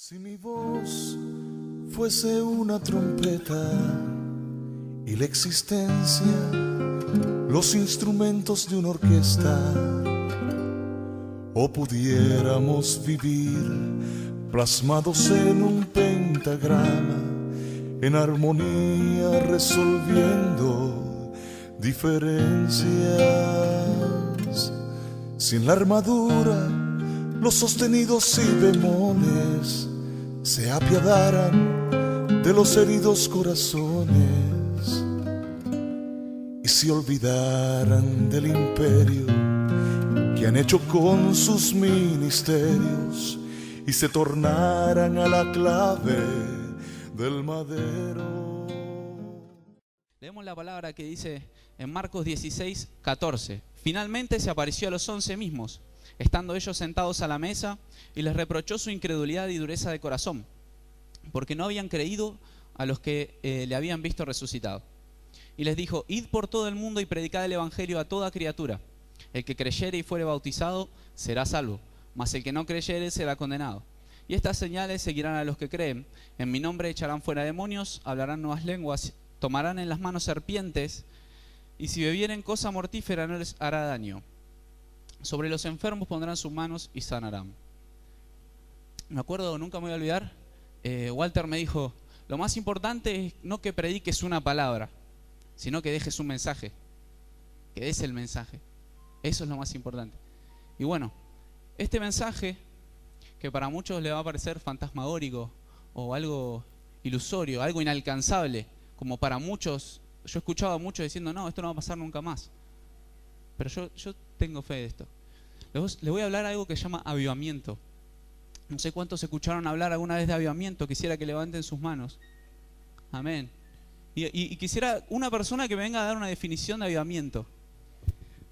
Si mi voz fuese una trompeta y la existencia los instrumentos de una orquesta, o pudiéramos vivir plasmados en un pentagrama, en armonía resolviendo diferencias, sin la armadura, los sostenidos y bemoles se apiadaran de los heridos corazones y se olvidaran del imperio que han hecho con sus ministerios y se tornaran a la clave del madero. Leemos la palabra que dice en Marcos 16:14. Finalmente se apareció a los 11 mismos, estando ellos sentados a la mesa, y les reprochó su incredulidad y dureza de corazón, porque no habían creído a los que le habían visto resucitado. Y les dijo: id por todo el mundo y predicad el evangelio a toda criatura. El que creyere y fuere bautizado será salvo, mas el que no creyere será condenado. Y estas señales seguirán a los que creen: en mi nombre echarán fuera demonios, hablarán nuevas lenguas, tomarán en las manos serpientes, y si bebieren cosa mortífera no les hará daño. Sobre los enfermos pondrán sus manos y sanarán. Me acuerdo, nunca me voy a olvidar, Walter me dijo: lo más importante es no que prediques una palabra, sino que dejes un mensaje, que des el mensaje. Eso es lo más importante. Y bueno, este mensaje, que para muchos le va a parecer fantasmagórico o algo ilusorio, algo inalcanzable, como para muchos, yo escuchaba a muchos diciendo: no, esto no va a pasar nunca más. Pero yo tengo fe de esto. Les voy a hablar algo que se llama avivamiento. No sé cuántos escucharon hablar alguna vez de avivamiento. Quisiera que levanten sus manos. Amén. Y quisiera una persona que me venga a dar una definición de avivamiento.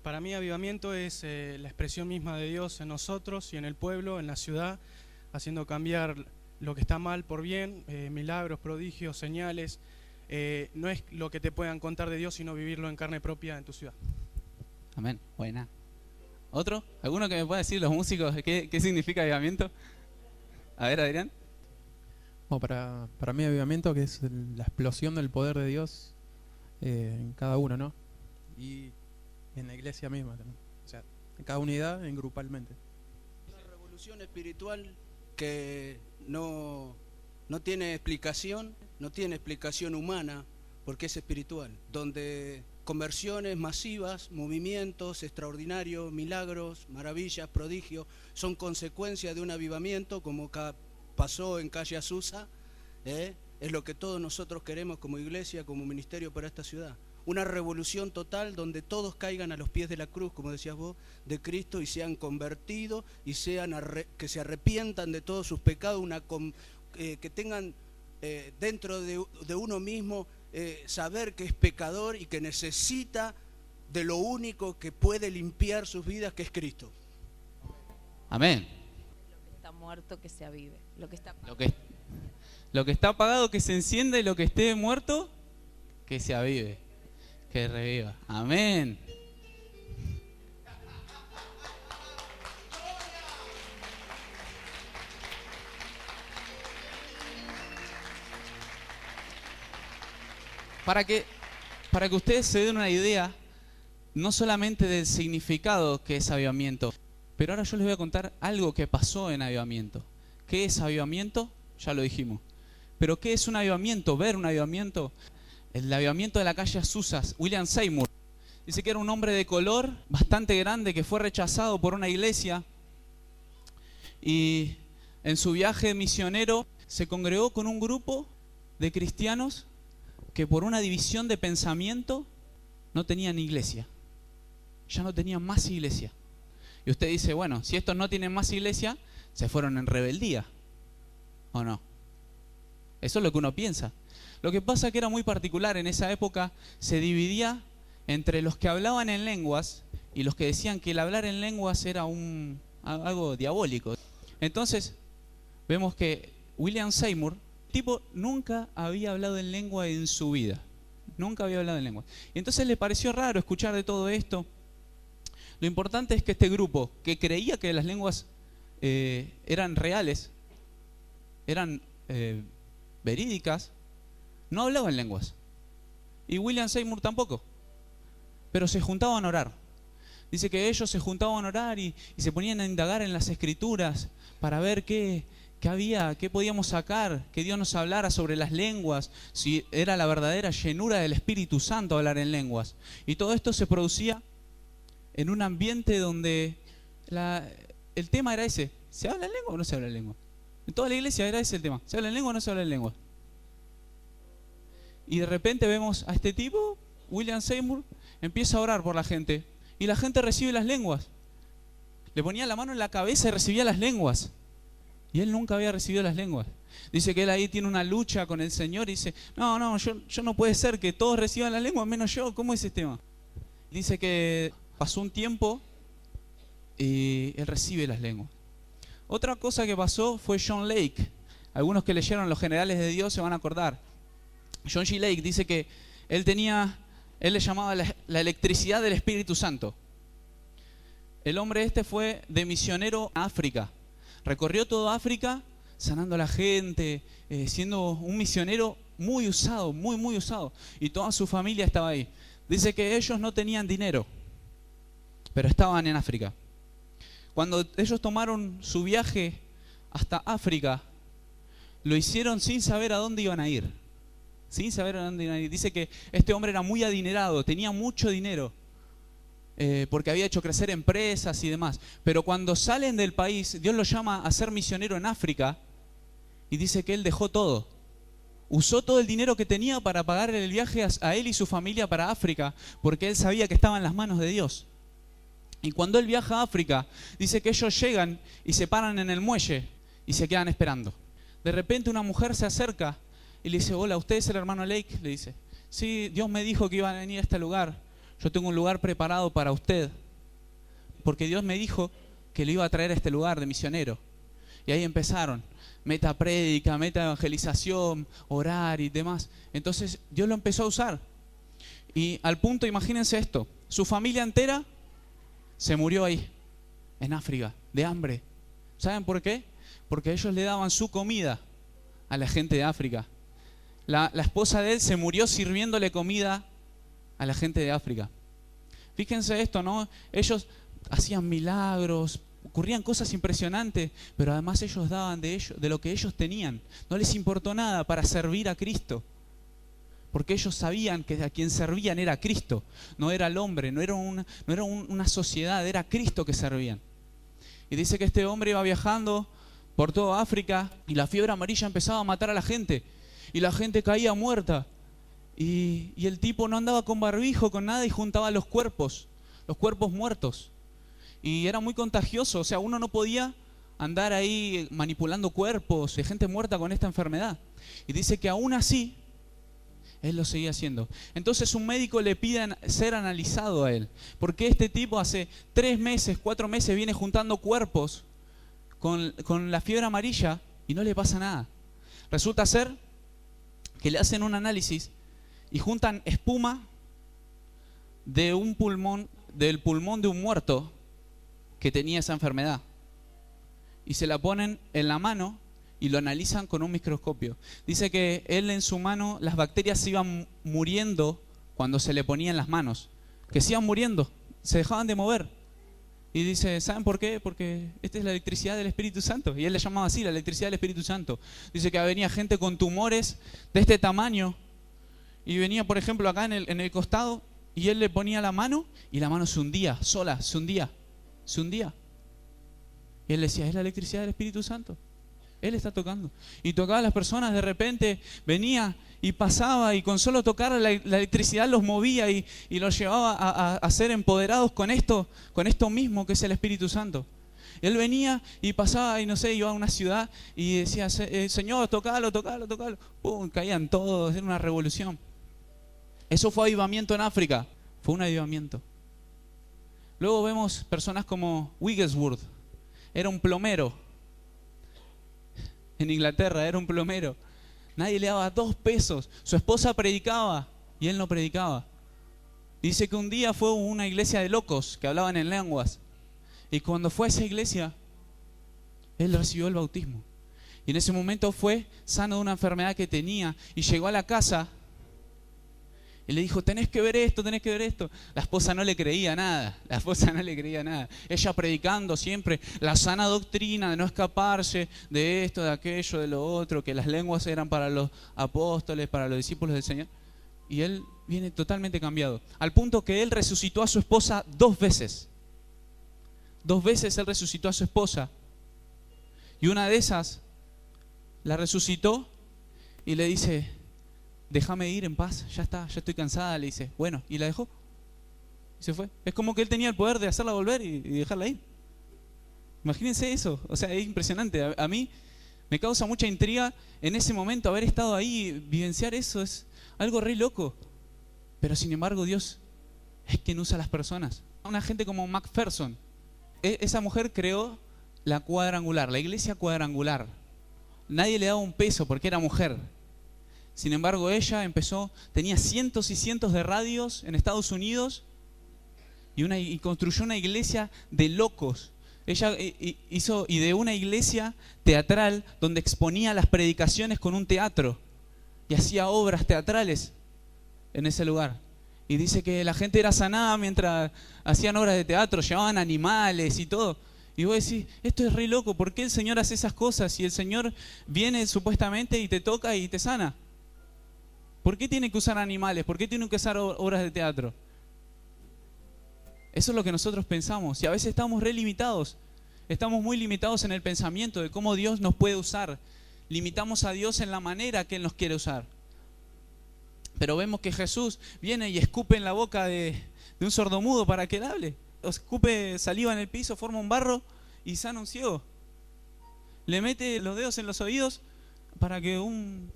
Para mí avivamiento es la expresión misma de Dios en nosotros y en el pueblo, en la ciudad, haciendo cambiar lo que está mal por bien, milagros, prodigios, señales. No es lo que te puedan contar de Dios, sino vivirlo en carne propia en tu ciudad. Amén. Buena. ¿Otro? ¿Alguno que me pueda decir, los músicos, qué significa avivamiento? A ver, Adrián. Bueno, para mí avivamiento, que es la explosión del poder de Dios en cada uno, ¿no? Y en la iglesia misma también. O sea, en cada unidad, en grupalmente. Una revolución espiritual que no tiene explicación, no tiene explicación humana, porque es espiritual, donde conversiones masivas, movimientos extraordinarios, milagros, maravillas, prodigios, son consecuencia de un avivamiento como pasó en Calle Azusa. Es lo que todos nosotros queremos como iglesia, como ministerio para esta ciudad. Una revolución total donde todos caigan a los pies de la cruz, como decías vos, de Cristo, y sean convertidos y que se arrepientan de todos sus pecados, que tengan dentro de uno mismo saber que es pecador y que necesita de lo único que puede limpiar sus vidas, que es Cristo. Amén. Lo que está muerto, que se avive. Lo que está apagado, que se encienda, y lo que esté muerto, que se avive, que reviva. Amén. Para que ustedes se den una idea, no solamente del significado que es avivamiento, pero ahora yo les voy a contar algo que pasó en avivamiento. ¿Qué es avivamiento? Ya lo dijimos. Pero ¿qué es un avivamiento? Ver un avivamiento. El avivamiento de la calle Azusa, William Seymour. Dice que era un hombre de color bastante grande que fue rechazado por una iglesia, y en su viaje misionero se congregó con un grupo de cristianos que por una división de pensamiento no tenían iglesia. Ya no tenían más iglesia. Y usted dice: bueno, si estos no tienen más iglesia, se fueron en rebeldía, ¿o no? Eso es lo que uno piensa. Lo que pasa es que era muy particular. En esa época se dividía entre los que hablaban en lenguas y los que decían que el hablar en lenguas era algo diabólico. Entonces vemos que William Seymour, tipo, nunca había hablado en lengua en su vida. Nunca había hablado en lengua. Y entonces le pareció raro escuchar de todo esto. Lo importante es que este grupo, que creía que las lenguas eran reales, eran verídicas, no hablaban lenguas. Y William Seymour tampoco. Pero se juntaban a orar. Dice que ellos se juntaban a orar y se ponían a indagar en las escrituras para ver qué había, qué podíamos sacar, que Dios nos hablara sobre las lenguas, si era la verdadera llenura del Espíritu Santo hablar en lenguas. Y todo esto se producía en un ambiente donde el tema era ese: ¿se habla en lengua o no se habla en lengua? En toda la iglesia era ese el tema: ¿se habla en lengua o no se habla en lengua? Y de repente vemos a este tipo, William Seymour, empieza a orar por la gente y la gente recibe las lenguas. Le ponía la mano en la cabeza y recibía las lenguas. Y él nunca había recibido las lenguas. Dice que él ahí tiene una lucha con el Señor y dice: no, yo no puede ser que todos reciban las lenguas menos yo. ¿Cómo es ese tema? Dice que pasó un tiempo y él recibe las lenguas. Otra cosa que pasó fue John Lake. Algunos que leyeron Los Generales de Dios se van a acordar. John G. Lake dice que él le llamaba la electricidad del Espíritu Santo. El hombre este fue de misionero a África. Recorrió toda África sanando a la gente, siendo un misionero muy usado, muy usado. Y toda su familia estaba ahí. Dice que ellos no tenían dinero, pero estaban en África. Cuando ellos tomaron su viaje hasta África, lo hicieron sin saber a dónde iban a ir. Sin saber a dónde iban a ir. Dice que este hombre era muy adinerado, tenía mucho dinero, porque había hecho crecer empresas y demás. Pero cuando salen del país, Dios lo llama a ser misionero en África, y dice que él dejó todo. Usó todo el dinero que tenía para pagar el viaje a él y su familia para África, porque él sabía que estaba en las manos de Dios. Y cuando él viaja a África, dice que ellos llegan y se paran en el muelle y se quedan esperando. De repente una mujer se acerca y le dice: hola, ¿usted es el hermano Lake? Le dice: sí, Dios me dijo que iba a venir a este lugar. Yo tengo un lugar preparado para usted, porque Dios me dijo que lo iba a traer a este lugar de misionero. Y ahí empezaron: meta prédica, meta evangelización, orar y demás. Entonces Dios lo empezó a usar. Y al punto, imagínense esto: su familia entera se murió ahí, en África, de hambre. ¿Saben por qué? Porque ellos le daban su comida a la gente de África. La esposa de él se murió sirviéndole comida a la gente de África. Fíjense esto, ¿no? Ellos hacían milagros, ocurrían cosas impresionantes, pero además ellos daban de lo que ellos tenían. No les importó nada para servir a Cristo, porque ellos sabían que a quien servían era Cristo, no era el hombre, no era una sociedad, era Cristo que servían. Y dice que este hombre iba viajando por toda África y la fiebre amarilla empezaba a matar a la gente y la gente caía muerta. Y el tipo no andaba con barbijo, con nada, y juntaba los cuerpos muertos. Y era muy contagioso, o sea, uno no podía andar ahí manipulando cuerpos de gente muerta con esta enfermedad. Y dice que aún así, él lo seguía haciendo. Entonces un médico le pide ser analizado a él, porque este tipo hace 3 meses, 4 meses viene juntando cuerpos con la fiebre amarilla y no le pasa nada. Resulta ser que le hacen un análisis y juntan espuma del pulmón de un muerto que tenía esa enfermedad, y se la ponen en la mano y lo analizan con un microscopio. Dice que él, en su mano, las bacterias se iban muriendo cuando se le ponían las manos, que se iban muriendo, se dejaban de mover. Y dice: ¿saben por qué? Porque esta es la electricidad del Espíritu Santo. Y él le llamaba así, la electricidad del Espíritu Santo. Dice que venía gente con tumores de este tamaño y venía, por ejemplo, acá en el costado, y él le ponía la mano y la mano se hundía, sola, se hundía. Y él decía: es la electricidad del Espíritu Santo. Él está tocando. Y tocaba a las personas, de repente venía y pasaba, y con solo tocar la electricidad los movía y los llevaba a ser empoderados con esto mismo que es el Espíritu Santo. Él venía y pasaba, y no sé, iba a una ciudad y decía: Señor, tocalo. ¡Pum! Caían todos, era una revolución. Eso fue avivamiento en África, fue un avivamiento. Luego vemos personas como Wigglesworth, era un plomero. En Inglaterra era un plomero. Nadie le daba 2 pesos. Su esposa predicaba y él no predicaba. Dice que un día fue a una iglesia de locos que hablaban en lenguas. Y cuando fue a esa iglesia, él recibió el bautismo. Y en ese momento fue sano de una enfermedad que tenía y llegó a la casa y le dijo, tenés que ver esto, tenés que ver esto. La esposa no le creía nada, la esposa no le creía nada. Ella predicando siempre la sana doctrina de no escaparse de esto, de aquello, de lo otro, que las lenguas eran para los apóstoles, para los discípulos del Señor. Y él viene totalmente cambiado, al punto que él resucitó a su esposa 2 veces. 2 veces él resucitó a su esposa. Y una de esas la resucitó y le dice, déjame ir en paz, ya está, ya estoy cansada, le dice. Bueno, y la dejó. Y se fue. Es como que él tenía el poder de hacerla volver y dejarla ir. Imagínense eso, o sea, es impresionante. A mí me causa mucha intriga en ese momento haber estado ahí, vivenciar eso, es algo re loco. Pero sin embargo Dios es quien usa a las personas. Una gente como Macpherson, esa mujer creó la cuadrangular, la iglesia cuadrangular. Nadie le daba un peso porque era mujer. Sin embargo, ella empezó, tenía cientos y cientos de radios en Estados Unidos y construyó una iglesia de locos. Ella hizo de una iglesia teatral donde exponía las predicaciones con un teatro y hacía obras teatrales en ese lugar. Y dice que la gente era sanada mientras hacían obras de teatro, llevaban animales y todo. Y vos decís, esto es re loco, ¿por qué el Señor hace esas cosas? Y el Señor viene supuestamente y te toca y te sana. ¿Por qué tiene que usar animales? ¿Por qué tiene que usar obras de teatro? Eso es lo que nosotros pensamos. Y a veces estamos re limitados. Estamos muy limitados en el pensamiento de cómo Dios nos puede usar. Limitamos a Dios en la manera que Él nos quiere usar. Pero vemos que Jesús viene y escupe en la boca de un sordomudo para que Él hable. Escupe saliva en el piso, forma un barro y sana un ciego. Le mete los dedos en los oídos para que un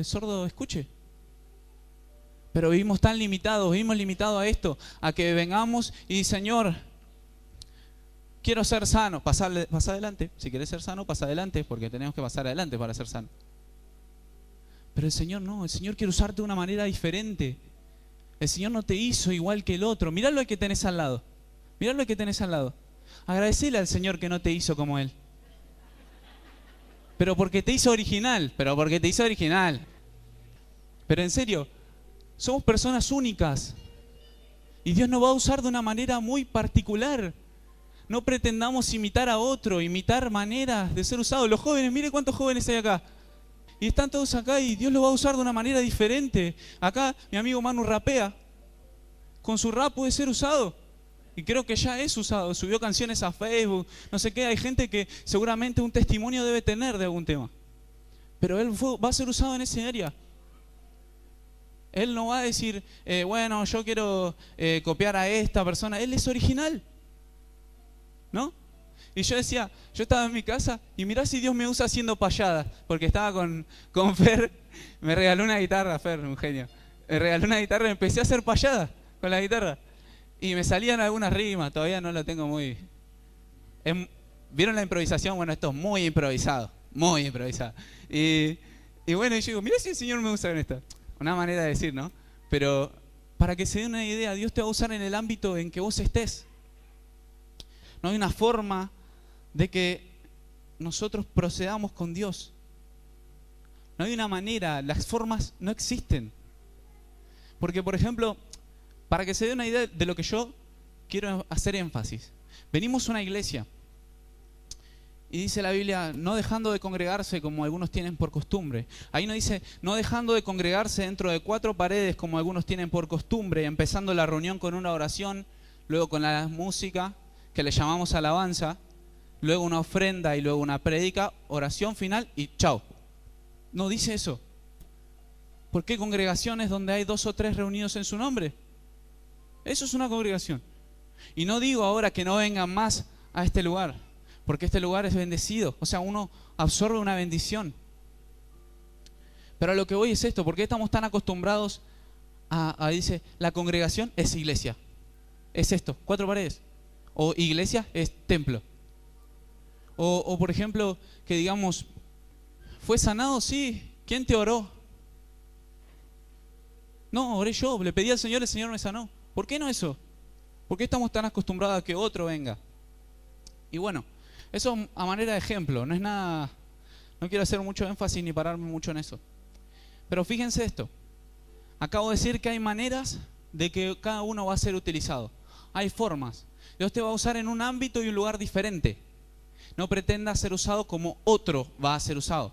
sordo escuche. Pero vivimos tan limitados, vivimos limitados a esto, a que vengamos y Señor, quiero ser sano, pasa adelante. Si querés ser sano, pasa adelante, porque tenemos que pasar adelante para ser sano. Pero el Señor no, el Señor quiere usarte de una manera diferente. El Señor no te hizo igual que el otro. Mirá lo que tenés al lado. Mirá lo que tenés al lado. Agradecele al Señor que no te hizo como Él. Pero porque te hizo original. Pero en serio, somos personas únicas. Y Dios nos va a usar de una manera muy particular. No pretendamos imitar a otro, imitar maneras de ser usados. Los jóvenes, mire cuántos jóvenes hay acá. Y están todos acá y Dios los va a usar de una manera diferente. Acá mi amigo Manu rapea. Con su rap puede ser usado. Y creo que ya es usado. Subió canciones a Facebook, no sé qué. Hay gente que seguramente un testimonio debe tener de algún tema. Pero él va a ser usado en ese área. Él no va a decir, bueno, yo quiero copiar a esta persona. Él es original, ¿no? Y yo decía, yo estaba en mi casa y mirá si Dios me usa haciendo payadas. Porque estaba con Fer, me regaló una guitarra, Fer, un genio. Me regaló una guitarra y empecé a hacer payadas con la guitarra. Y me salían algunas rimas, todavía no lo tengo muy... ¿Vieron la improvisación? Bueno, esto es muy improvisado, muy improvisado. Y bueno, yo digo, mirá si el Señor me usa en esto. Una manera de decir, ¿no? Pero para que se den una idea, Dios te va a usar en el ámbito en que vos estés. No hay una forma de que nosotros procedamos con Dios. No hay una manera, las formas no existen. Porque, por ejemplo, para que se dé una idea de lo que yo quiero hacer énfasis. Venimos a una iglesia y dice la Biblia, no dejando de congregarse como algunos tienen por costumbre. Ahí no dice, no dejando de congregarse dentro de 4 paredes como algunos tienen por costumbre, empezando la reunión con una oración, luego con la música, que le llamamos alabanza, luego una ofrenda y luego una prédica, oración final y chao. No dice eso. ¿Por qué congregaciones donde hay 2 o 3 reunidos en su nombre? Eso es una congregación. Y no digo ahora que no vengan más a este lugar, porque este lugar es bendecido. O sea, uno absorbe una bendición. Pero a lo que voy es esto, ¿por qué estamos tan acostumbrados dice, la congregación es iglesia? Es esto, 4 paredes. O iglesia es templo. O por ejemplo, que digamos, ¿fue sanado? Sí. ¿Quién te oró? No, oré yo, le pedí al Señor, el Señor me sanó. ¿Por qué no eso? ¿Por qué estamos tan acostumbrados a que otro venga? Y bueno, eso a manera de ejemplo, no es nada No quiero hacer mucho énfasis ni pararme mucho en eso. Pero fíjense esto. Acabo de decir que hay maneras de que cada uno va a ser utilizado. Hay formas. Dios te va a usar en un ámbito y un lugar diferente. No pretenda ser usado como otro va a ser usado.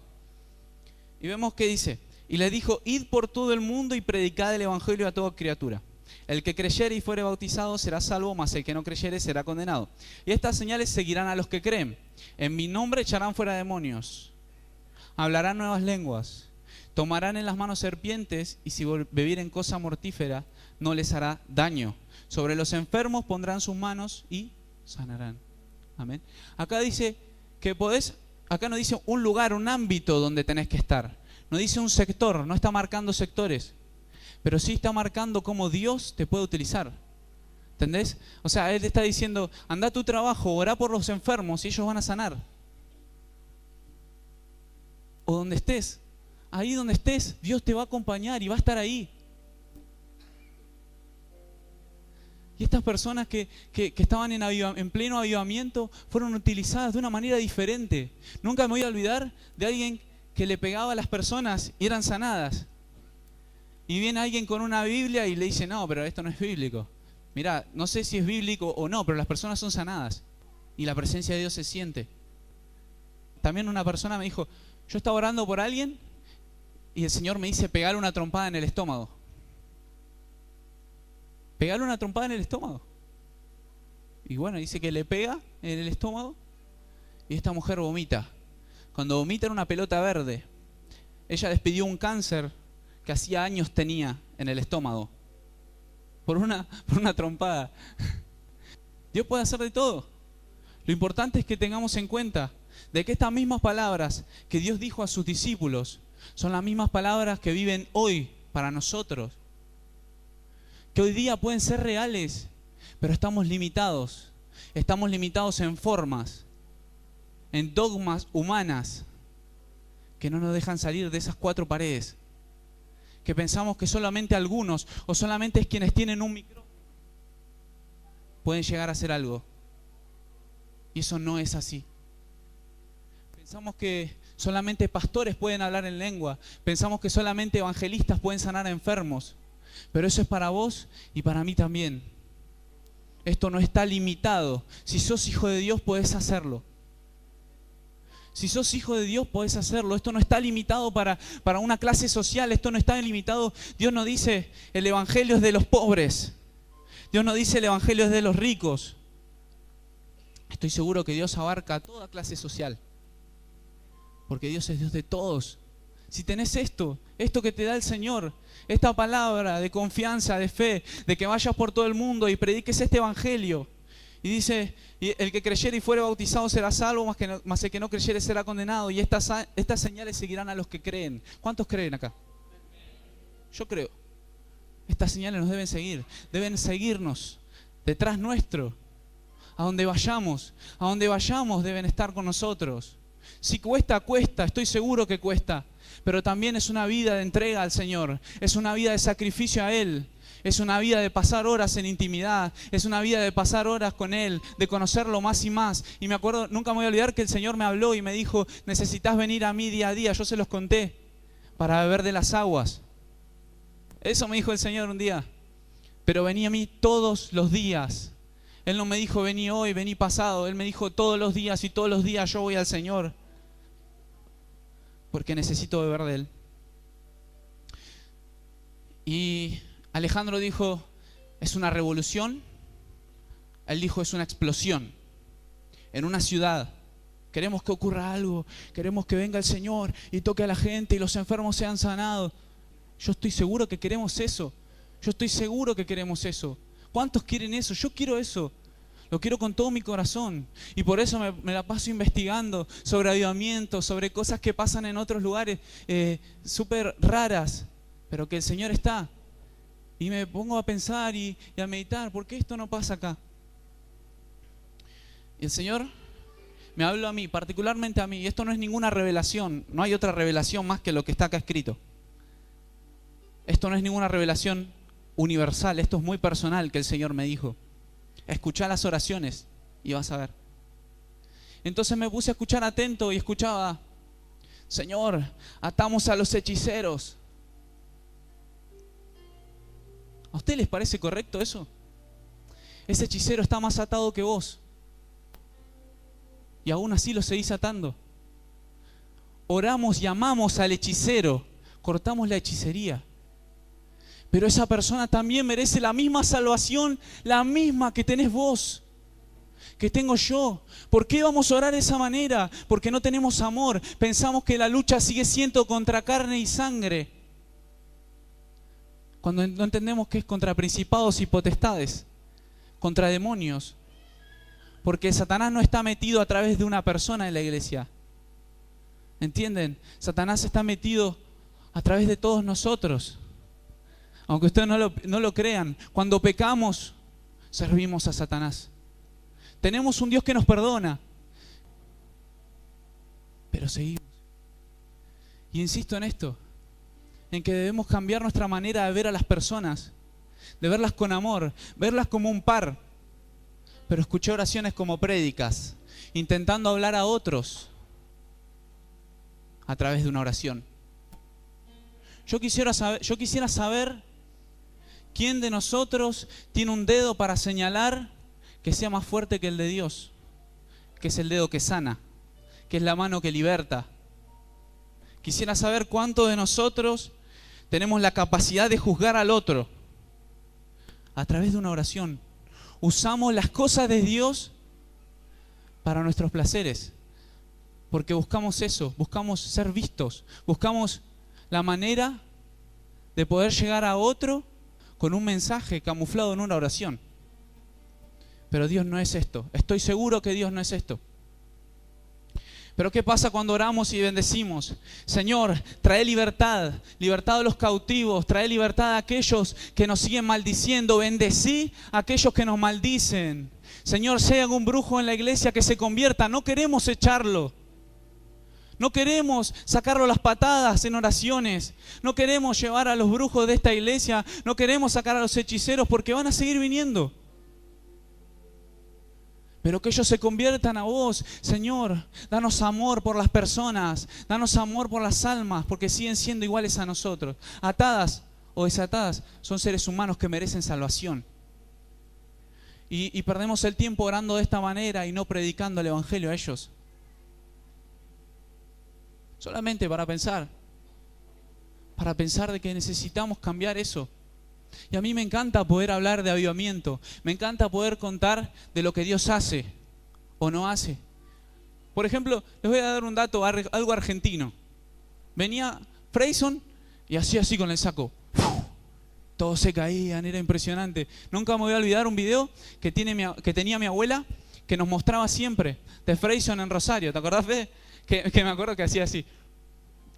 Y vemos que dice, y le dijo, id por todo el mundo y predicad el evangelio a toda criatura. El que creyere y fuere bautizado será salvo, mas el que no creyere será condenado. Y estas señales seguirán a los que creen. En mi nombre echarán fuera demonios. Hablarán nuevas lenguas. Tomarán en las manos serpientes, y si bebieren cosa mortífera, no les hará daño. Sobre los enfermos pondrán sus manos y sanarán. Amén. Acá dice que podés, acá no dice un lugar, un ámbito donde tenés que estar. No dice un sector, no está marcando sectores. Pero sí está marcando cómo Dios te puede utilizar. ¿Entendés? O sea, Él te está diciendo, anda a tu trabajo, orá por los enfermos y ellos van a sanar. O donde estés. Ahí donde estés, Dios te va a acompañar y va a estar ahí. Y estas personas que estaban en pleno avivamiento fueron utilizadas de una manera diferente. Nunca me voy a olvidar de alguien que le pegaba a las personas y eran sanadas. Y viene alguien con una Biblia y le dice, no, pero esto no es bíblico. Mirá, no sé si es bíblico o no, pero las personas son sanadas. Y la presencia de Dios se siente. También una persona me dijo, yo estaba orando por alguien y el Señor me dice pegarle una trompada en el estómago. Pegarle una trompada en el estómago. Y bueno, dice que le pega en el estómago y esta mujer vomita. Cuando vomita era una pelota verde. Ella despidió un cáncer que hacía años tenía en el estómago. Por una trompada. Dios puede hacer de todo. Lo importante es que tengamos en cuenta de que estas mismas palabras que Dios dijo a sus discípulos son las mismas palabras que viven hoy para nosotros. Que hoy día pueden ser reales, pero estamos limitados. Estamos limitados en formas, en dogmas humanas que no nos dejan salir de esas cuatro paredes. Que pensamos que solamente algunos o solamente es quienes tienen un micrófono pueden llegar a hacer algo. Y eso no es así. Pensamos que solamente pastores pueden hablar en lengua. Pensamos que solamente evangelistas pueden sanar a enfermos. Pero eso es para vos y para mí también. Esto no está limitado. Si sos hijo de Dios, podés hacerlo. Si sos hijo de Dios, podés hacerlo. Esto no está limitado para una clase social. Esto no está limitado. Dios no dice el evangelio es de los pobres. Dios no dice el evangelio es de los ricos. Estoy seguro que Dios abarca a toda clase social. Porque Dios es Dios de todos. Si tenés esto que te da el Señor, esta palabra de confianza, de fe, de que vayas por todo el mundo y prediques este evangelio. Y dice, el que creyere y fuere bautizado será salvo, mas el que no creyere será condenado. Y estas señales seguirán a los que creen. ¿Cuántos creen acá? Yo creo. Estas señales nos deben seguir. Deben seguirnos detrás nuestro. A donde vayamos deben estar con nosotros. Si cuesta, estoy seguro que cuesta. Pero también es una vida de entrega al Señor. Es una vida de sacrificio a Él. Es una vida de pasar horas en intimidad. Es una vida de pasar horas con Él, de conocerlo más y más. Y me acuerdo, nunca me voy a olvidar que el Señor me habló y me dijo, necesitas venir a mí día a día. Yo se los conté, para beber de las aguas. Eso me dijo el Señor un día. Pero vení a mí todos los días. Él no me dijo, vení hoy, vení pasado. Él me dijo, todos los días y todos los días yo voy al Señor. Porque necesito beber de Él. Y Alejandro dijo, es una revolución. Él dijo, es una explosión. En una ciudad. Queremos que ocurra algo. Queremos que venga el Señor y toque a la gente y los enfermos sean sanados. Yo estoy seguro que queremos eso. Yo estoy seguro que queremos eso. ¿Cuántos quieren eso? Yo quiero eso. Lo quiero con todo mi corazón. Y por eso me la paso investigando sobre avivamiento, sobre cosas que pasan en otros lugares súper raras, pero que el Señor está. Y me pongo a pensar y a meditar, ¿por qué esto no pasa acá? Y el Señor me habló a mí, particularmente a mí, y esto no es ninguna revelación, no hay otra revelación más que lo que está acá escrito. Esto no es ninguna revelación universal, esto es muy personal que el Señor me dijo. Escuchá las oraciones y vas a ver. Entonces me puse a escuchar atento y escuchaba, Señor, atamos a los hechiceros. ¿A ustedes les parece correcto eso? Ese hechicero está más atado que vos. Y aún así lo seguís atando. Oramos y amamos al hechicero. Cortamos la hechicería. Pero esa persona también merece la misma salvación, la misma que tenés vos, que tengo yo. ¿Por qué vamos a orar de esa manera? Porque no tenemos amor. Pensamos que la lucha sigue siendo contra carne y sangre, cuando no entendemos que es contra principados y potestades, contra demonios. Porque Satanás no está metido a través de una persona en la iglesia. ¿Entienden? Satanás está metido a través de todos nosotros. Aunque ustedes no lo crean, cuando pecamos, servimos a Satanás. Tenemos un Dios que nos perdona, pero seguimos. Y insisto en esto, en que debemos cambiar nuestra manera de ver a las personas, de verlas con amor, verlas como un par. Pero escuché oraciones como prédicas, intentando hablar a otros a través de una oración. Yo quisiera saber quién de nosotros tiene un dedo para señalar que sea más fuerte que el de Dios, que es el dedo que sana, que es la mano que liberta. Quisiera saber cuántos de nosotros tenemos la capacidad de juzgar al otro a través de una oración. Usamos las cosas de Dios para nuestros placeres, porque buscamos eso, buscamos ser vistos, buscamos la manera de poder llegar a otro con un mensaje camuflado en una oración. Pero Dios no es esto. Estoy seguro que Dios no es esto. Pero ¿qué pasa cuando oramos y bendecimos? Señor, trae libertad, libertad a los cautivos, trae libertad a aquellos que nos siguen maldiciendo, bendecí a aquellos que nos maldicen. Señor, si hay algún brujo en la iglesia que se convierta, no queremos echarlo. No queremos sacarlo a las patadas en oraciones. No queremos llevar a los brujos de esta iglesia. No queremos sacar a los hechiceros porque van a seguir viniendo. Pero que ellos se conviertan a vos. Señor, danos amor por las personas. Danos amor por las almas, porque siguen siendo iguales a nosotros. Atadas o desatadas, son seres humanos que merecen salvación. Y perdemos el tiempo orando de esta manera y no predicando el evangelio a ellos. Solamente para pensar de que necesitamos cambiar eso. Y a mí me encanta poder hablar de avivamiento, me encanta poder contar de lo que Dios hace o no hace. Por ejemplo, les voy a dar un dato, algo argentino. Venía Freyson y hacía así con el saco. Todos se caían, era impresionante. Nunca me voy a olvidar un video que tenía mi abuela, que nos mostraba siempre, de Freyson en Rosario. ¿Te acordás, Fede? Que me acuerdo que hacía así.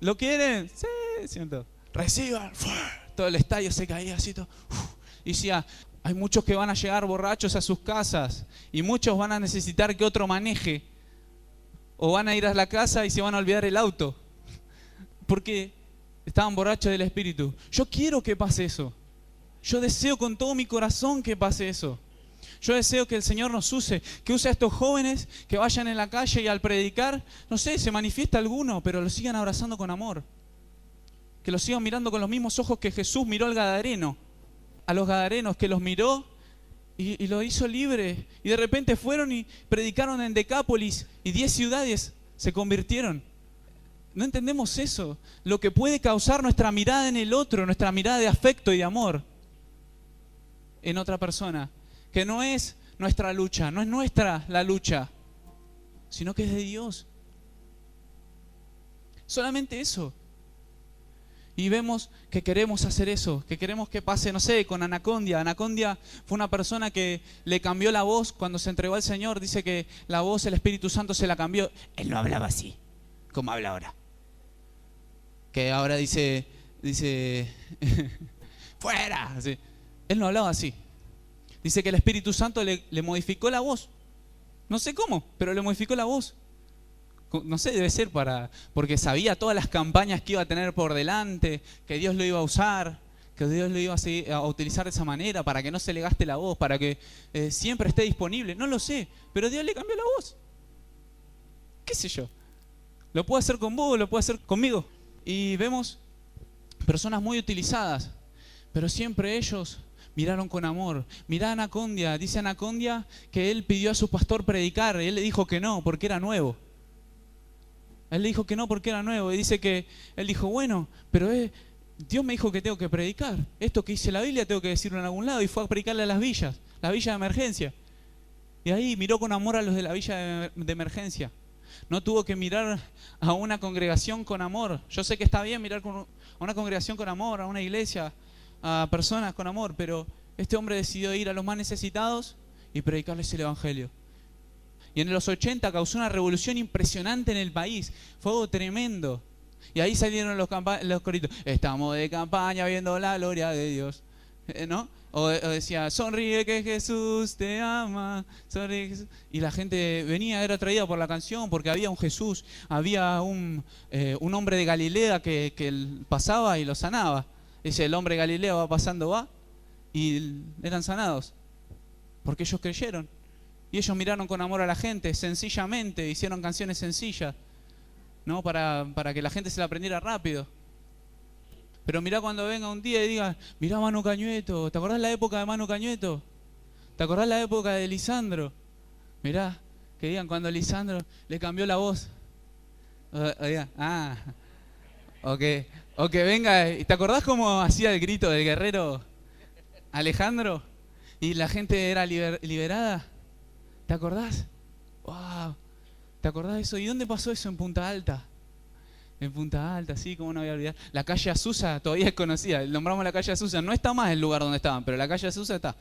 ¿Lo quieren? Sí, siento. Reciban. Todo el estadio se caía así todo. Y decía, hay muchos que van a llegar borrachos a sus casas y muchos van a necesitar que otro maneje. O van a ir a la casa y se van a olvidar el auto. Porque estaban borrachos del espíritu. Yo quiero que pase eso. Yo deseo con todo mi corazón que pase eso. Yo deseo que el Señor nos use, que use a estos jóvenes que vayan en la calle y al predicar, no sé, se manifiesta alguno, pero lo sigan abrazando con amor. Que los sigan mirando con los mismos ojos que Jesús miró al gadareno. A los gadarenos, que los miró y lo hizo libre. Y de repente fueron y predicaron en Decápolis y 10 ciudades se convirtieron. No entendemos eso, lo que puede causar nuestra mirada en el otro, nuestra mirada de afecto y de amor en otra persona. Que no es nuestra lucha, no es nuestra la lucha, sino que es de Dios. Solamente eso. Y vemos que queremos hacer eso, que queremos que pase, no sé, con Anacondia. Anacondia fue una persona que le cambió la voz cuando se entregó al Señor. Dice que la voz, el Espíritu Santo se la cambió. Él no hablaba así, como habla ahora. Que ahora dice ¡fuera! Así. Él no hablaba así. Dice que el Espíritu Santo le modificó la voz. No sé cómo, pero le modificó la voz. No sé, debe ser porque sabía todas las campañas que iba a tener por delante, que Dios lo iba a usar, que Dios lo iba a utilizar de esa manera para que no se le gaste la voz, para que siempre esté disponible. No lo sé, pero Dios le cambió la voz. ¿Qué sé yo? Lo puede hacer con vos, lo puede hacer conmigo. Y vemos personas muy utilizadas, pero siempre ellos miraron con amor. Mirá a Anacondia, dice Anacondia que él pidió a su pastor predicar y él le dijo que no, porque era nuevo. Él le dijo que no porque era nuevo y dice que él dijo, bueno, pero Dios me dijo que tengo que predicar. Esto que dice la Biblia tengo que decirlo en algún lado, y fue a predicarle a las villas de emergencia. Y ahí miró con amor a los de la villa de emergencia. No tuvo que mirar a una congregación con amor. Yo sé que está bien mirar a una congregación con amor, a una iglesia, a personas con amor, pero este hombre decidió ir a los más necesitados y predicarles el evangelio. Y en los 80 causó una revolución impresionante en el país. Fue algo tremendo. Y ahí salieron los coritos. Estamos de campaña viendo la gloria de Dios. ¿No? O decía, sonríe que Jesús te ama. Sonríe Jesús. Y la gente venía, era atraída por la canción, porque había un Jesús, había un hombre de Galilea que pasaba y lo sanaba. Dice, el hombre de Galilea va pasando, va, y eran sanados. Porque ellos creyeron. Y ellos miraron con amor a la gente, sencillamente, hicieron canciones sencillas, ¿no? Para que la gente se la aprendiera rápido. Pero mirá cuando venga un día y diga, mirá Manu Cañueto, ¿te acordás la época de Manu Cañueto? ¿Te acordás la época de Lisandro? Mirá, que digan cuando Lisandro le cambió la voz. O digan, o que venga, ¿te acordás cómo hacía el grito del guerrero Alejandro? Y la gente era liberada. ¿Te acordás? ¡Wow! ¿Te acordás de eso? ¿Y dónde pasó eso? En Punta Alta. En Punta Alta, sí, cómo no voy a olvidar. La calle Azusa todavía es conocida. Nombramos la calle Azusa. No está más el lugar donde estaban, pero la calle Azusa está.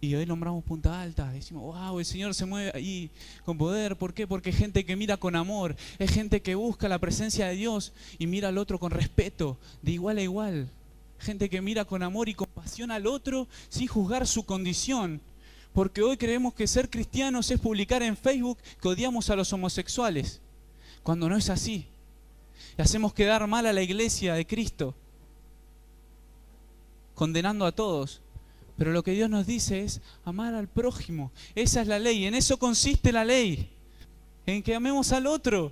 Y hoy nombramos Punta Alta. Decimos, wow, el Señor se mueve ahí con poder. ¿Por qué? Porque es gente que mira con amor. Es gente que busca la presencia de Dios y mira al otro con respeto, de igual a igual. Gente que mira con amor y compasión al otro sin juzgar su condición. Porque hoy creemos que ser cristianos es publicar en Facebook que odiamos a los homosexuales, cuando no es así. Y hacemos quedar mal a la iglesia de Cristo, condenando a todos. Pero lo que Dios nos dice es amar al prójimo. Esa es la ley, en eso consiste la ley, en que amemos al otro.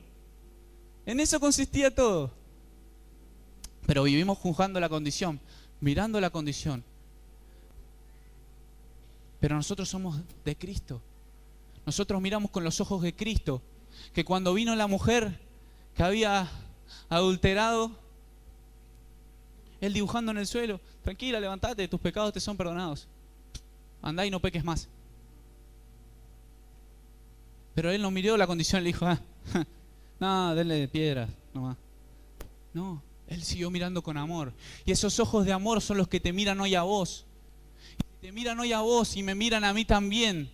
En eso consistía todo. Pero vivimos juzgando la condición, mirando la condición. Pero nosotros somos de Cristo. Nosotros miramos con los ojos de Cristo. Que cuando vino la mujer que había adulterado, él dibujando en el suelo, tranquila, levantate, tus pecados te son perdonados. Andá y no peques más. Pero él no miró la condición y le dijo, no, denle piedras nomás. No, él siguió mirando con amor. Y esos ojos de amor son los que te miran hoy a vos. Te miran hoy a vos y me miran a mí también.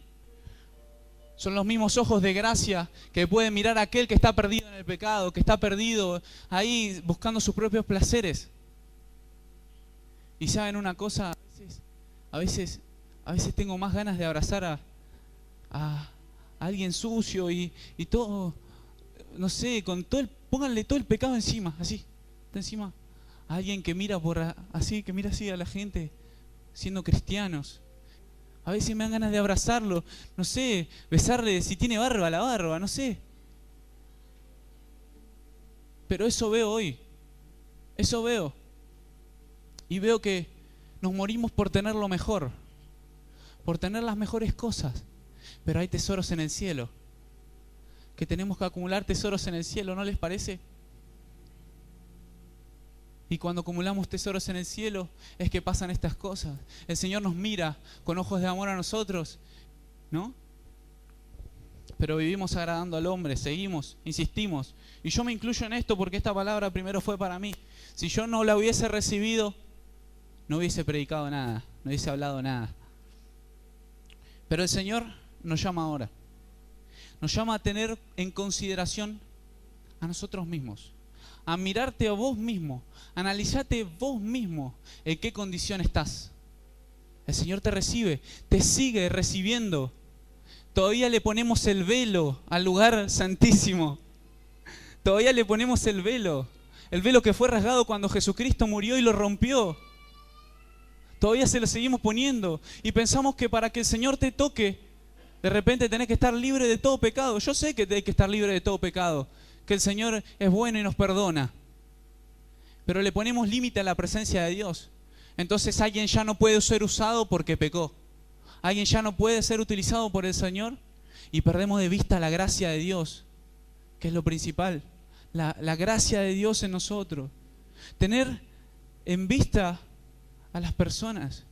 Son los mismos ojos de gracia que pueden mirar a aquel que está perdido en el pecado, que está perdido ahí buscando sus propios placeres. Y saben una cosa, a veces tengo más ganas de abrazar a alguien sucio y todo, no sé, con todo pónganle todo el pecado encima, así, encima. A alguien que mira que mira así a la gente, siendo cristianos. A veces me dan ganas de abrazarlo, no sé, besarle si tiene barba, la barba, no sé. Pero eso veo hoy, eso veo. Y veo que nos morimos por tener lo mejor, por tener las mejores cosas. Pero hay tesoros en el cielo, que tenemos que acumular tesoros en el cielo, ¿no les parece? Y cuando acumulamos tesoros en el cielo es que pasan estas cosas. El Señor nos mira con ojos de amor a nosotros, ¿no? Pero vivimos agradando al hombre, seguimos, insistimos. Y yo me incluyo en esto porque esta palabra primero fue para mí. Si yo no la hubiese recibido, no hubiese predicado nada, no hubiese hablado nada. Pero el Señor nos llama ahora. Nos llama a tener en consideración a nosotros mismos. A mirarte a vos mismo, analizate vos mismo en qué condición estás. El Señor te recibe, te sigue recibiendo. Todavía le ponemos el velo al lugar santísimo. Todavía le ponemos el velo que fue rasgado cuando Jesucristo murió y lo rompió. Todavía se lo seguimos poniendo y pensamos que para que el Señor te toque, de repente tenés que estar libre de todo pecado. Yo sé que tenés que estar libre de todo pecado. que el Señor es bueno y nos perdona. Pero le ponemos límite a la presencia de Dios. Entonces alguien ya no puede ser usado porque pecó. Alguien ya no puede ser utilizado por el Señor y perdemos de vista la gracia de Dios, que es lo principal. La gracia de Dios en nosotros. Tener en vista a las personas.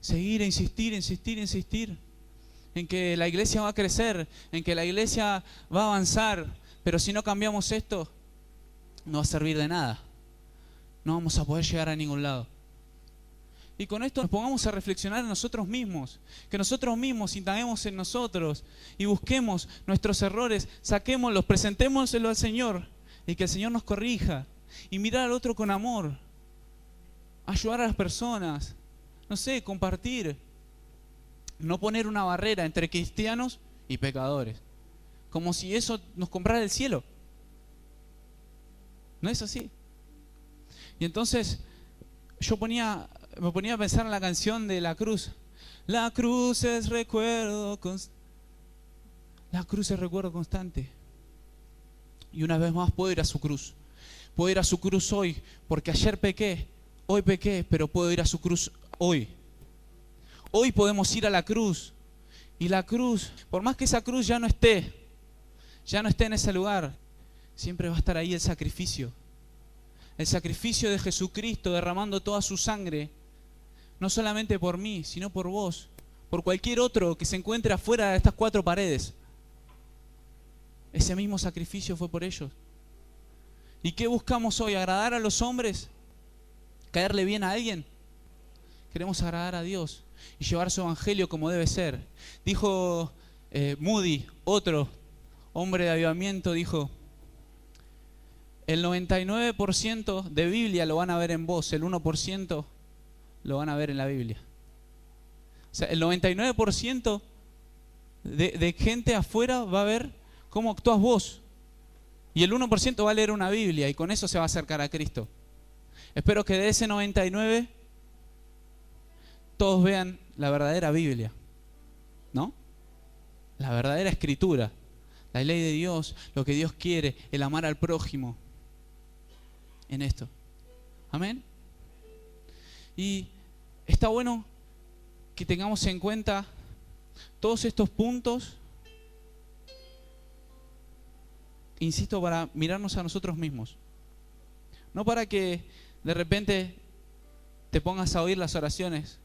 Seguir, insistir en que la iglesia va a crecer, en que la iglesia va a avanzar, pero si no cambiamos esto, no va a servir de nada. No vamos a poder llegar a ningún lado. Y con esto nos pongamos a reflexionar en nosotros mismos, que nosotros mismos indaguemos en nosotros y busquemos nuestros errores, saquémoslos, presentémoselo al Señor y que el Señor nos corrija y mirar al otro con amor, ayudar a las personas, no sé, compartir, no poner una barrera entre cristianos y pecadores, como si eso nos comprara el cielo. No es así. Y entonces me ponía a pensar en la canción de La Cruz. La cruz es recuerdo constante. Y una vez más puedo ir a su cruz. Puedo ir a su cruz hoy, porque ayer pequé, hoy pequé, pero puedo ir a su cruz hoy. Hoy podemos ir a la cruz. Y la cruz, por más que esa cruz ya no esté en ese lugar, siempre va a estar ahí el sacrificio. El sacrificio de Jesucristo derramando toda su sangre, no solamente por mí, sino por vos, por cualquier otro que se encuentre afuera de estas cuatro paredes. Ese mismo sacrificio fue por ellos. ¿Y qué buscamos hoy? ¿Agradar a los hombres? ¿Caerle bien a alguien? Queremos agradar a Dios y llevar su evangelio como debe ser. Dijo Moody, otro hombre de avivamiento, dijo: el 99% de Biblia lo van a ver en vos, el 1% lo van a ver en la Biblia. O sea, el 99% de gente afuera va a ver cómo actúas vos. Y el 1% va a leer una Biblia y con eso se va a acercar a Cristo. Espero que de ese 99 todos vean la verdadera Biblia, ¿no? La verdadera escritura, la ley de Dios, lo que Dios quiere, el amar al prójimo. En esto. Amén. Y está bueno que tengamos en cuenta todos estos puntos, insisto, para mirarnos a nosotros mismos. No para que de repente te pongas a oír las oraciones.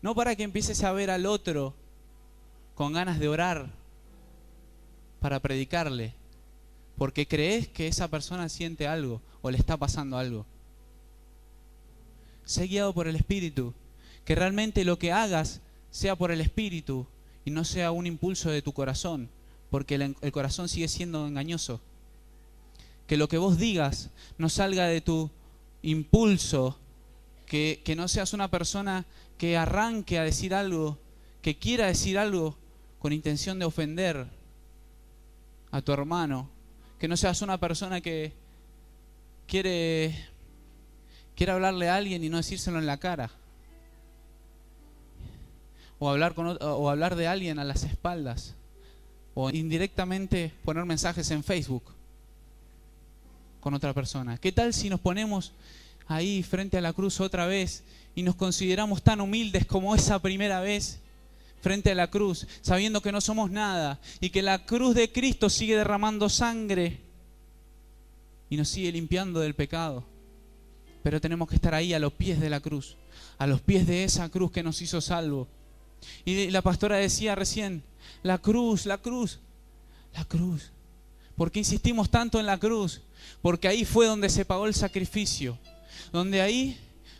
No para que empieces a ver al otro con ganas de orar para predicarle, porque crees que esa persona siente algo o le está pasando algo. Sé guiado por el Espíritu, que realmente lo que hagas sea por el Espíritu y no sea un impulso de tu corazón, porque el corazón sigue siendo engañoso. Que lo que vos digas no salga de tu impulso, que no seas una persona que arranque a decir algo, que quiera decir algo con intención de ofender a tu hermano. Que no seas una persona que quiere hablarle a alguien y no decírselo en la cara. O hablar de alguien a las espaldas. O indirectamente poner mensajes en Facebook con otra persona. ¿Qué tal si nos ponemos ahí frente a la cruz otra vez y nos consideramos tan humildes como esa primera vez frente a la cruz, sabiendo que no somos nada y que la cruz de Cristo sigue derramando sangre y nos sigue limpiando del pecado? Pero tenemos que estar ahí a los pies de la cruz, a los pies de esa cruz que nos hizo salvo. Y la pastora decía recién, la cruz, la cruz, la cruz. ¿Por qué insistimos tanto en la cruz? Porque ahí fue donde se pagó el sacrificio, donde ahí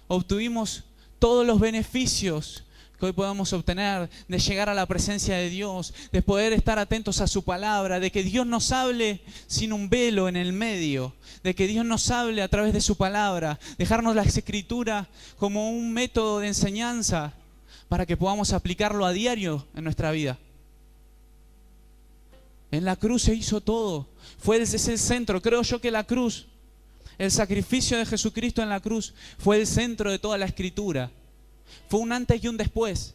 obtuvimos todos los beneficios que hoy podamos obtener, de llegar a la presencia de Dios, de poder estar atentos a su palabra, de que Dios nos hable sin un velo en el medio, de que Dios nos hable a través de su palabra, dejarnos la escritura como un método de enseñanza para que podamos aplicarlo a diario en nuestra vida. En la cruz se hizo todo, es el centro. Creo yo que la cruz, el sacrificio de Jesucristo en la cruz fue el centro de toda la escritura. Fue un antes y un después,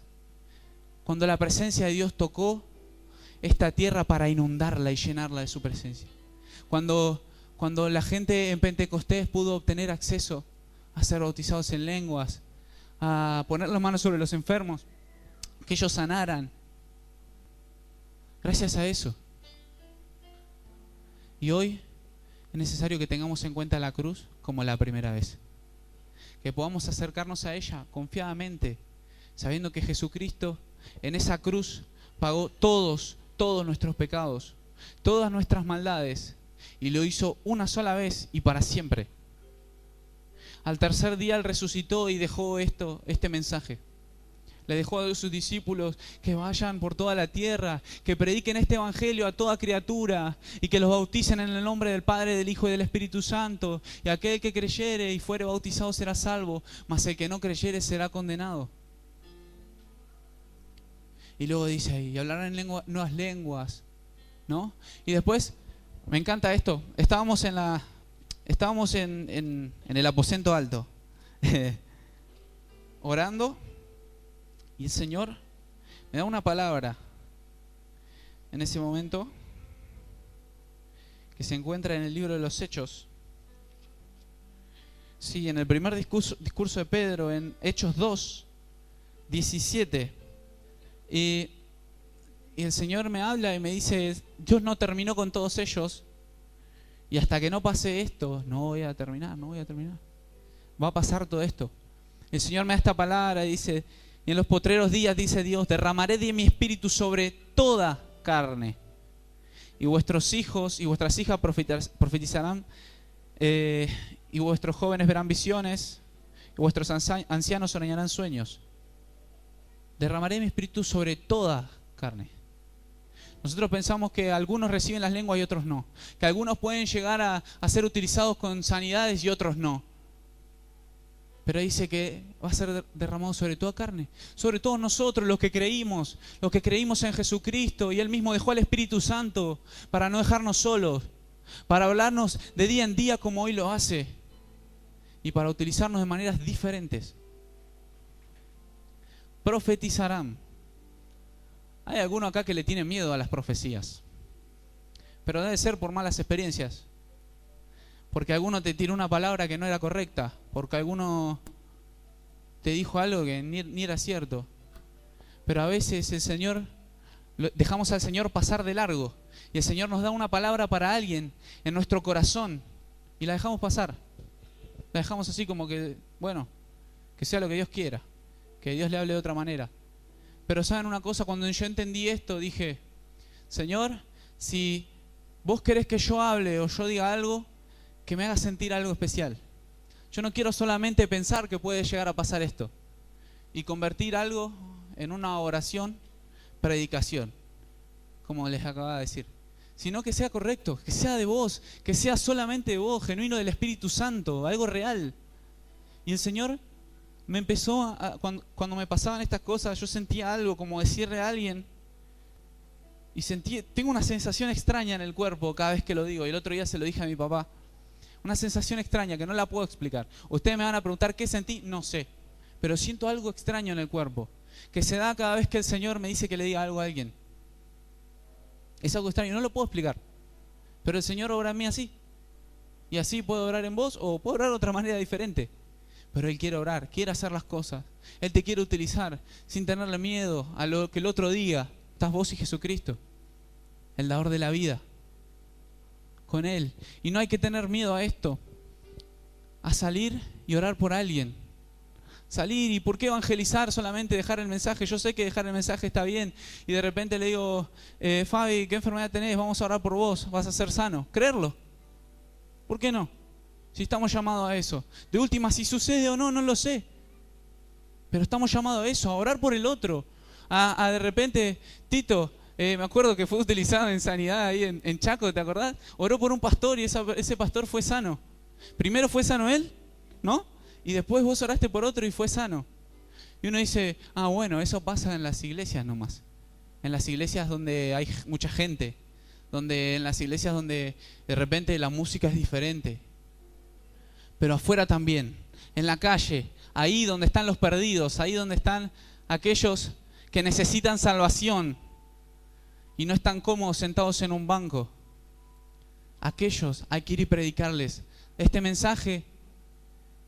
cuando la presencia de Dios tocó esta tierra para inundarla y llenarla de su presencia. Cuando la gente en Pentecostés pudo obtener acceso a ser bautizados en lenguas, a poner las manos sobre los enfermos, que ellos sanaran. Gracias a eso. Y hoy es necesario que tengamos en cuenta la cruz como la primera vez. Que podamos acercarnos a ella confiadamente, sabiendo que Jesucristo en esa cruz pagó todos nuestros pecados, todas nuestras maldades, y lo hizo una sola vez y para siempre. Al tercer día Él resucitó y dejó este mensaje. Le dejó a sus discípulos que vayan por toda la tierra, que prediquen este evangelio a toda criatura y que los bauticen en el nombre del Padre, del Hijo y del Espíritu Santo. Y aquel que creyere y fuere bautizado será salvo, mas el que no creyere será condenado. Y luego dice ahí, y hablarán en nuevas lenguas, ¿no? Y después, me encanta esto, estábamos en el aposento alto, orando, y el Señor me da una palabra en ese momento que se encuentra en el libro de los Hechos. Sí, en el primer discurso de Pedro, en Hechos 2, 17. Y el Señor me habla y me dice, Dios no terminó con todos ellos, y hasta que no pase esto, no voy a terminar. Va a pasar todo esto. El Señor me da esta palabra y dice, y en los postreros días, dice Dios, derramaré de mi espíritu sobre toda carne. Y vuestros hijos y vuestras hijas profetizarán, y vuestros jóvenes verán visiones, y vuestros ancianos soñarán sueños. Derramaré mi espíritu sobre toda carne. Nosotros pensamos que algunos reciben las lenguas y otros no. Que algunos pueden llegar a ser utilizados con sanidades y otros no. Pero dice que va a ser derramado sobre toda carne. Sobre todos nosotros, los que creímos en Jesucristo. Y Él mismo dejó al Espíritu Santo para no dejarnos solos. Para hablarnos de día en día como hoy lo hace. Y para utilizarnos de maneras diferentes. Profetizarán. Hay alguno acá que le tiene miedo a las profecías, pero debe ser por malas experiencias, porque alguno te tiró una palabra que no era correcta, porque alguno te dijo algo que ni era cierto. Pero a veces dejamos al Señor pasar de largo, y el Señor nos da una palabra para alguien en nuestro corazón y la dejamos pasar. La dejamos así como que, bueno, que sea lo que Dios quiera, que Dios le hable de otra manera. Pero ¿saben una cosa? Cuando yo entendí esto, dije, Señor, si vos querés que yo hable o yo diga algo, que me haga sentir algo especial. Yo no quiero solamente pensar que puede llegar a pasar esto y convertir algo en una oración, predicación, como les acababa de decir. Sino que sea correcto, que sea de vos, que sea solamente de vos, genuino del Espíritu Santo, algo real. Y el Señor me empezó, cuando me pasaban estas cosas, yo sentía algo como decirle a alguien, y tengo una sensación extraña en el cuerpo cada vez que lo digo, y el otro día se lo dije a mi papá, una sensación extraña que no la puedo explicar. Ustedes me van a preguntar qué sentí, no sé, pero siento algo extraño en el cuerpo, que se da cada vez que el Señor me dice que le diga algo a alguien. Es algo extraño, no lo puedo explicar, pero el Señor obra en mí así, y así puedo orar en vos, o puedo orar de otra manera diferente. Pero Él quiere orar, quiere hacer las cosas. Él te quiere utilizar sin tenerle miedo a lo que el otro diga. Estás vos y Jesucristo, el dador de la vida, con Él. Y no hay que tener miedo a esto, a salir y orar por alguien. Salir, ¿y por qué evangelizar? Solamente dejar el mensaje. Yo sé que dejar el mensaje está bien. Y de repente le digo, Fabi, ¿qué enfermedad tenés? Vamos a orar por vos, vas a ser sano. ¿Creerlo? ¿Por qué no? Si estamos llamados a eso. De última, si sucede o no, no lo sé. Pero estamos llamados a eso, a orar por el otro. A de repente, Tito, me acuerdo que fue utilizado en sanidad ahí en Chaco, ¿te acordás? Oró por un pastor y ese pastor fue sano. Primero fue sano él, ¿no? Y después vos oraste por otro y fue sano. Y uno dice, bueno, eso pasa en las iglesias nomás. En las iglesias donde hay mucha gente. En las iglesias donde de repente la música es diferente. Pero afuera también, en la calle, ahí donde están los perdidos, ahí donde están aquellos que necesitan salvación. y no están cómodos sentados en un banco. Aquellos hay que ir y predicarles este mensaje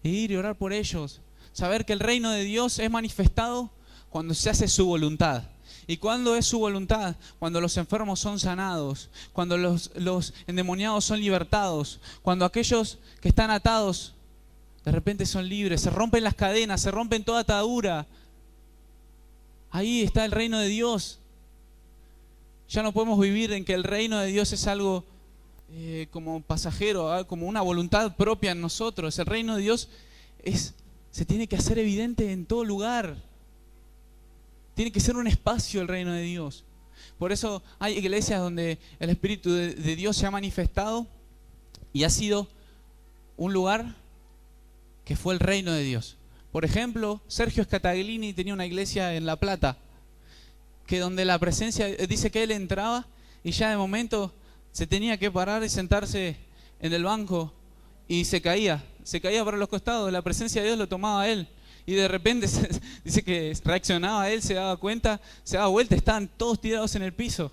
e ir y orar por ellos. Saber que el reino de Dios es manifestado cuando se hace su voluntad. ¿Y cuándo es su voluntad? Cuando los enfermos son sanados, cuando los endemoniados son libertados, cuando aquellos que están atados de repente son libres, se rompen las cadenas, se rompen toda atadura. Ahí está el reino de Dios. Ya no podemos vivir en que el reino de Dios es algo como pasajero, como una voluntad propia en nosotros. El reino de Dios se tiene que hacer evidente en todo lugar. Tiene que ser un espacio el reino de Dios. Por eso hay iglesias donde el Espíritu de Dios se ha manifestado y ha sido un lugar que fue el reino de Dios. Por ejemplo, Sergio Scataglini tenía una iglesia en La Plata, que donde la presencia, dice que él entraba y ya de momento se tenía que parar y sentarse en el banco y se caía para los costados, la presencia de Dios lo tomaba a él. Y de repente dice que reaccionaba él, se daba cuenta, se daba vuelta, estaban todos tirados en el piso.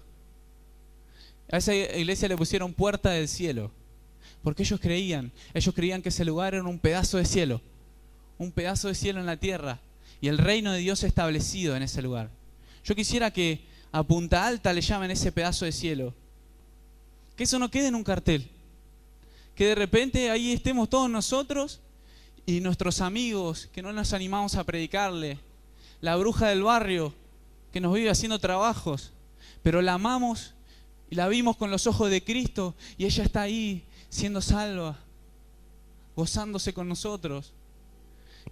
A esa iglesia le pusieron puerta del cielo, porque ellos creían que ese lugar era un pedazo de cielo en la tierra, y el reino de Dios establecido en ese lugar. Yo quisiera que a Punta Alta le llamen ese pedazo de cielo, que eso no quede en un cartel, que de repente ahí estemos todos nosotros y nuestros amigos que no nos animamos a predicarle, la bruja del barrio que nos vive haciendo trabajos, pero la amamos y la vimos con los ojos de Cristo y ella está ahí siendo salva, gozándose con nosotros.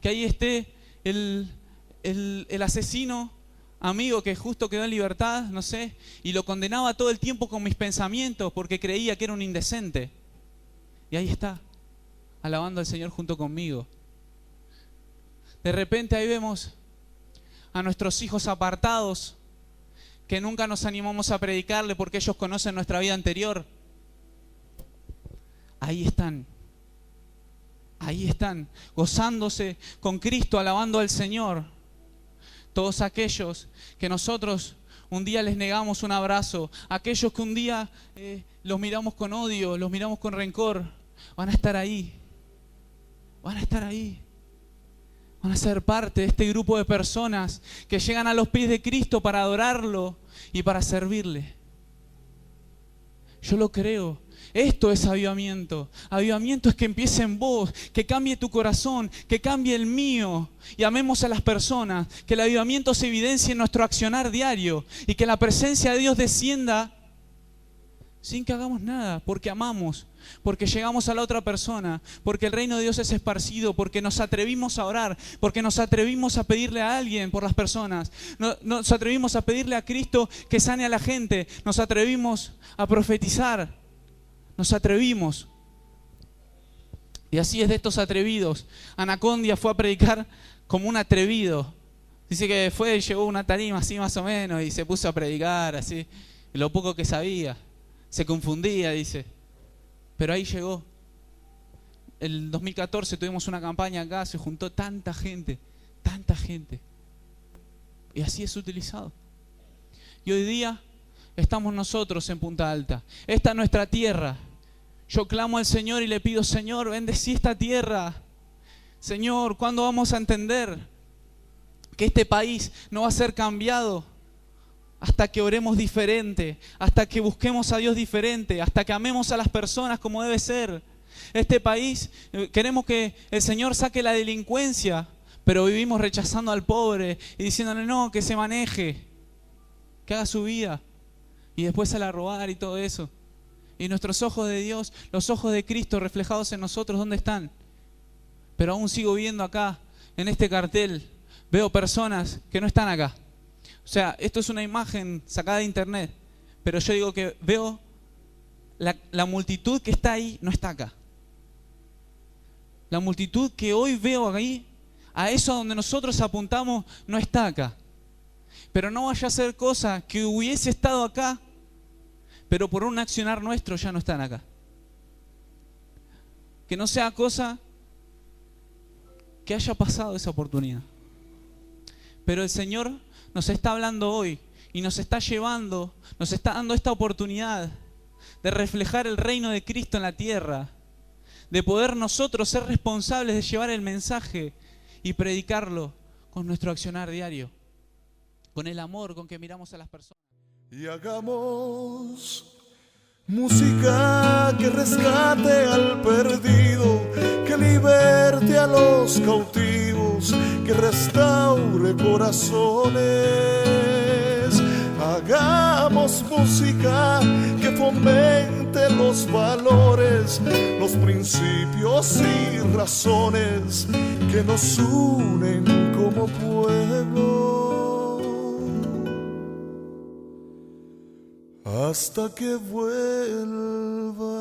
Que ahí esté el asesino amigo que justo quedó en libertad, no sé, y lo condenaba todo el tiempo con mis pensamientos porque creía que era un indecente. Y ahí está, alabando al Señor junto conmigo. De repente ahí vemos a nuestros hijos apartados que nunca nos animamos a predicarle porque ellos conocen nuestra vida anterior. Ahí están, gozándose con Cristo, alabando al Señor. Todos aquellos que nosotros un día les negamos un abrazo, aquellos que un día los miramos con odio, los miramos con rencor, van a estar ahí. Van a ser parte de este grupo de personas que llegan a los pies de Cristo para adorarlo y para servirle. Yo lo creo. Esto es avivamiento. Avivamiento es que empiece en vos, que cambie tu corazón, que cambie el mío y amemos a las personas, que el avivamiento se evidencie en nuestro accionar diario y que la presencia de Dios descienda sin que hagamos nada, porque amamos, porque llegamos a la otra persona, porque el reino de Dios es esparcido, porque nos atrevimos a orar, porque nos atrevimos a pedirle a alguien por las personas, nos atrevimos a pedirle a Cristo que sane a la gente, nos atrevimos a profetizar, nos atrevimos. Y así es de estos atrevidos. Anacondia fue a predicar como un atrevido. Dice que fue, llevó una tarima así más o menos y se puso a predicar así, lo poco que sabía. Se confundía, dice. Pero ahí llegó. El 2014 tuvimos una campaña acá, se juntó tanta gente. Y así es utilizado. Y hoy día estamos nosotros en Punta Alta. Esta es nuestra tierra. Yo clamo al Señor y le pido, Señor, bendecí esta tierra. Señor, ¿cuándo vamos a entender que este país no va a ser cambiado? Hasta que oremos diferente, hasta que busquemos a Dios diferente, hasta que amemos a las personas como debe ser. Este país, queremos que el Señor saque la delincuencia, pero vivimos rechazando al pobre y diciéndole no, que se maneje, que haga su vida y después sale a robar y todo eso. Y nuestros ojos de Dios, los ojos de Cristo reflejados en nosotros, ¿dónde están? Pero aún sigo viendo acá, en este cartel, veo personas que no están acá. O sea, esto es una imagen sacada de internet, pero yo digo que veo la multitud que está ahí, no está acá. La multitud que hoy veo ahí, a eso donde nosotros apuntamos, no está acá. Pero no vaya a ser cosa que hubiese estado acá, pero por un accionar nuestro ya no están acá. Que no sea cosa que haya pasado esa oportunidad. Pero el Señor nos está hablando hoy y nos está llevando, nos está dando esta oportunidad de reflejar el reino de Cristo en la tierra, de poder nosotros ser responsables de llevar el mensaje y predicarlo con nuestro accionar diario, con el amor con que miramos a las personas. Y hagamos música que rescate al perdido, que liberte a los cautivos, que restaure corazones. Hagamos música que fomente los valores, los principios y razones que nos unen como pueblo. Hasta que vuelva